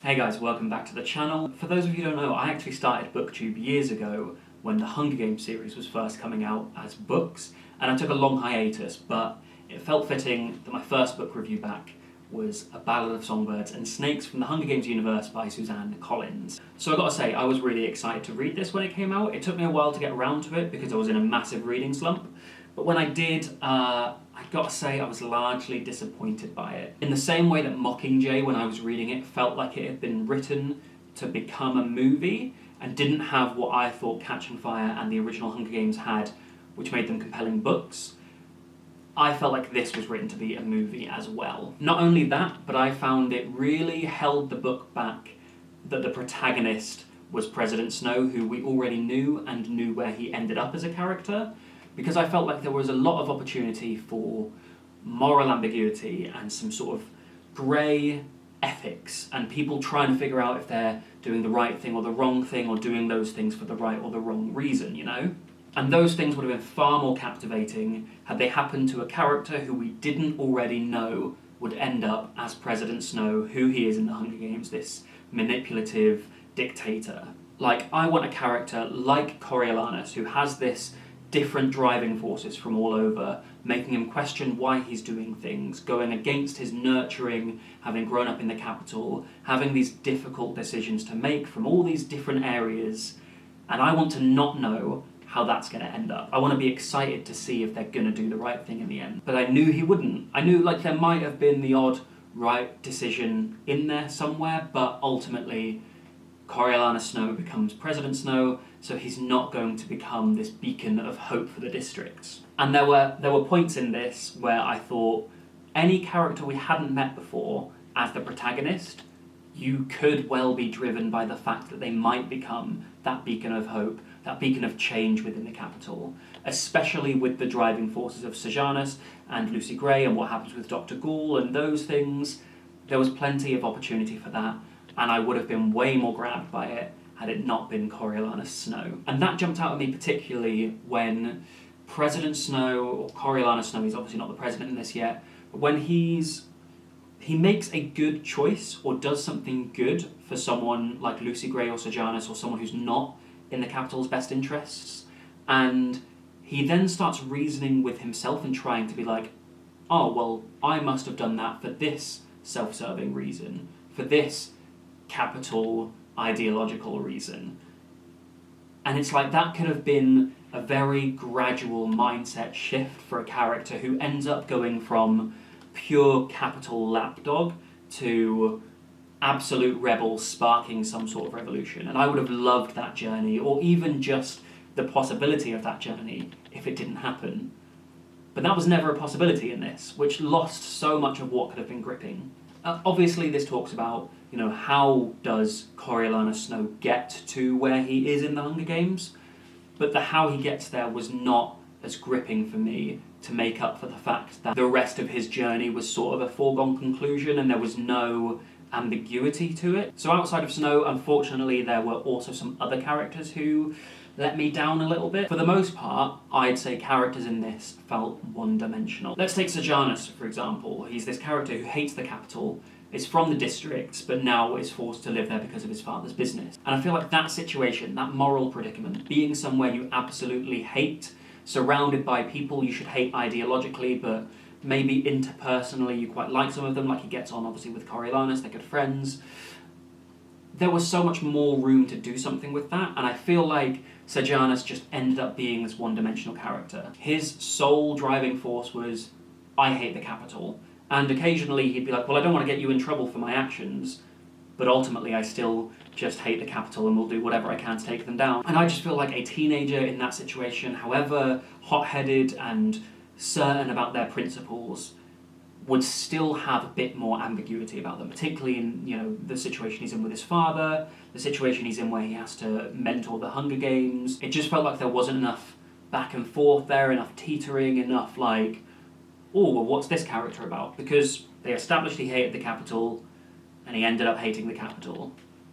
Hey guys, welcome back to the channel. For those of you who don't know, I actually started BookTube years ago when the Hunger Games series was first coming out as books, and I took a long hiatus, but it felt fitting that my first book review back was A Ballad of Songbirds and Snakes from the Hunger Games universe by Suzanne Collins. So I gotta say, I was really excited to read this when it came out. It took me a while to get around to it because I was in a massive reading slump, but when I did, I gotta say I was largely disappointed by it. In the same way that Mockingjay, when I was reading it, felt like it had been written to become a movie and didn't have what I thought Catching Fire and the original Hunger Games had, which made them compelling books, I felt like this was written to be a movie as well. Not only that, but I found it really held the book back that the protagonist was President Snow, who we already knew and knew where he ended up as a character, because I felt like there was a lot of opportunity for moral ambiguity and some sort of grey ethics and people trying to figure out if they're doing the right thing or the wrong thing or doing those things for the right or the wrong reason, you know? And those things would have been far more captivating had they happened to a character who we didn't already know would end up as President Snow, who he is in the Hunger Games, this manipulative dictator. Like, I want a character like Coriolanus who has this different driving forces from all over, making him question why he's doing things, going against his nurturing, having grown up in the capital, having these difficult decisions to make from all these different areas, and I want to not know how that's going to end up. I want to be excited to see if they're going to do the right thing in the end. But I knew he wouldn't. I knew like there might have been the odd right decision in there somewhere, but ultimately Coriolanus Snow becomes President Snow, so he's not going to become this beacon of hope for the districts. And there were points in this where I thought any character we hadn't met before as the protagonist, you could well be driven by the fact that they might become that beacon of hope, that beacon of change within the capital, especially with the driving forces of Sejanus and Lucy Gray and what happens with Dr. Ghoul and those things. There was plenty of opportunity for that, and I would have been way more grabbed by it had it not been Coriolanus Snow. And that jumped out at me particularly when President Snow, or Coriolanus Snow, he's obviously not the president in this yet, but when he makes a good choice or does something good for someone like Lucy Gray or Sejanus or someone who's not in the capital's best interests, and he then starts reasoning with himself and trying to be like, oh, well, I must have done that for this self-serving reason, for this capital ideological reason. And it's like that could have been a very gradual mindset shift for a character who ends up going from pure capital lapdog to absolute rebel sparking some sort of revolution. And I would have loved that journey, or even just the possibility of that journey if it didn't happen. But that was never a possibility in this, which lost so much of what could have been gripping. Obviously this talks about, you know, how does Coriolanus Snow get to where he is in the Hunger Games, but the how he gets there was not as gripping for me to make up for the fact that the rest of his journey was sort of a foregone conclusion and there was no ambiguity to it. So outside of Snow, unfortunately, there were also some other characters who let me down a little bit. For the most part, I'd say characters in this felt one-dimensional. Let's take Sejanus, for example. He's this character who hates the capital, is from the districts, but now is forced to live there because of his father's business. And I feel like that situation, that moral predicament, being somewhere you absolutely hate, surrounded by people you should hate ideologically, but maybe interpersonally you quite like some of them, like he gets on obviously with Coriolanus, they're good friends. There was so much more room to do something with that, and I feel like Sejanus just ended up being this one-dimensional character. His sole driving force was, I hate the capital. And occasionally he'd be like, well, I don't want to get you in trouble for my actions, but ultimately I still just hate the capital and will do whatever I can to take them down. And I just feel like a teenager in that situation, however hot-headed and certain about their principles, would still have a bit more ambiguity about them, particularly in, you know, the situation he's in with his father, the situation he's in where he has to mentor the Hunger Games. It just felt like there wasn't enough back and forth there, enough teetering, enough like, oh, well, what's this character about? Because they established he hated the capital, and he ended up hating the capital.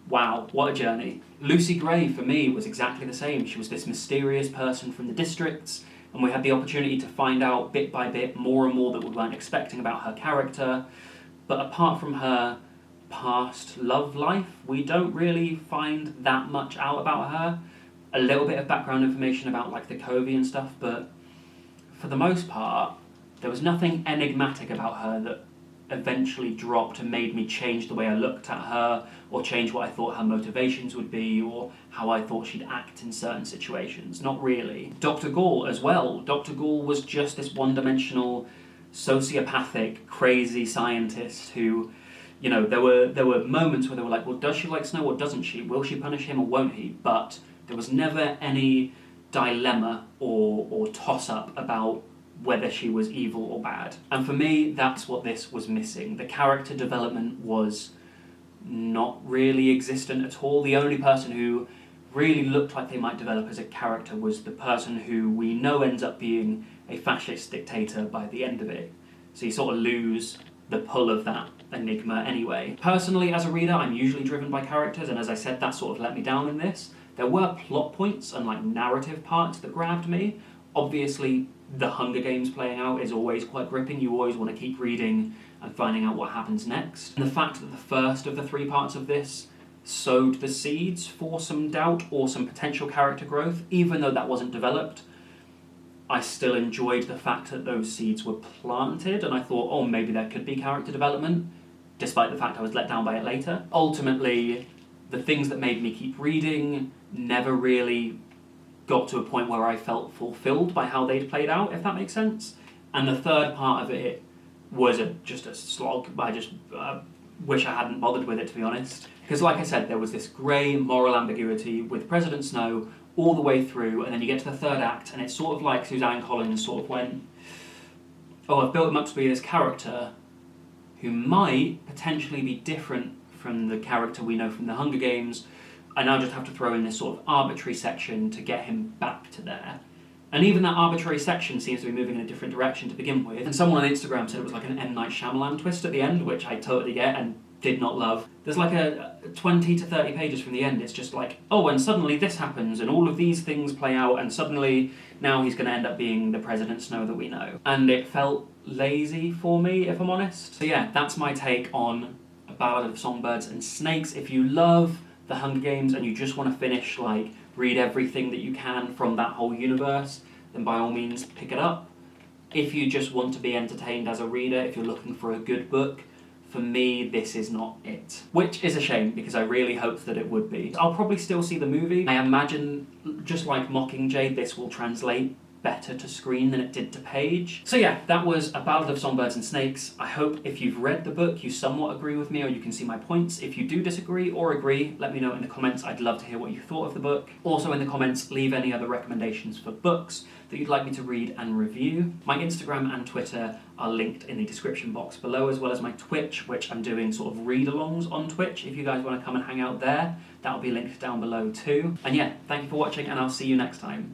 Wow, what a journey. Lucy Gray, for me, was exactly the same. She was this mysterious person from the districts, and we had the opportunity to find out bit by bit more and more that we weren't expecting about her character. But apart from her past love life. We don't really find that much out about her. A little bit of background information about like the Covey and stuff, but for the most part, there was nothing enigmatic about her that eventually dropped and made me change the way I looked at her, or change what I thought her motivations would be, or how I thought she'd act in certain situations. Not really. Dr. Gall as well. Dr. Gall was just this one-dimensional, sociopathic, crazy scientist who, you know, there were moments where they were like, well, does she like Snow or doesn't she? Will she punish him or won't he? But there was never any dilemma or toss-up about whether she was evil or bad. And for me, that's what this was missing. The character development was not really existent at all. The only person who really looked like they might develop as a character was the person who we know ends up being a fascist dictator by the end of it. So you sort of lose the pull of that enigma anyway. Personally, as a reader, I'm usually driven by characters, and as I said, that sort of let me down in this. There were plot points and like narrative parts that grabbed me. Obviously, the Hunger Games playing out is always quite gripping. You always want to keep reading and finding out what happens next. And the fact that the first of the 3 parts of this sowed the seeds for some doubt or some potential character growth, even though that wasn't developed, I still enjoyed the fact that those seeds were planted, and I thought, oh, maybe there could be character development, despite the fact I was let down by it later. Ultimately, the things that made me keep reading never really got to a point where I felt fulfilled by how they'd played out, if that makes sense. And the third part of it was just a slog. I just wish I hadn't bothered with it, to be honest. Because like I said, there was this grey moral ambiguity with President Snow all the way through, and then you get to the third act, and it's sort of like Suzanne Collins sort of went, oh, I've built him up to be this character who might potentially be different from the character we know from the Hunger Games. I now just have to throw in this sort of arbitrary section to get him back to there. And even that arbitrary section seems to be moving in a different direction to begin with. And someone on Instagram said it was like an M. Night Shyamalan twist at the end, which I totally get and did not love. There's like a 20 to 30 pages from the end, it's just like, oh, and suddenly this happens, and all of these things play out, and suddenly now he's going to end up being the President Snow that we know. And it felt lazy for me, if I'm honest. So yeah, that's my take on A Ballad of Songbirds and Snakes. If you love the Hunger Games and you just want to finish, like, read everything that you can from that whole universe, then by all means pick it up. If you just want to be entertained as a reader, if you're looking for a good book, for me, this is not it. Which is a shame, because I really hoped that it would be. I'll probably still see the movie. I imagine, just like Mockingjay, this will translate better to screen than it did to page. So yeah, that was A Ballad of Songbirds and Snakes. I hope if you've read the book, you somewhat agree with me, or you can see my points. If you do disagree or agree, let me know in the comments. I'd love to hear what you thought of the book. Also in the comments, leave any other recommendations for books that you'd like me to read and review. My Instagram and Twitter are linked in the description box below, as well as my Twitch, which I'm doing sort of read-alongs on Twitch. If you guys want to come and hang out there, that'll be linked down below too. And yeah, thank you for watching, and I'll see you next time.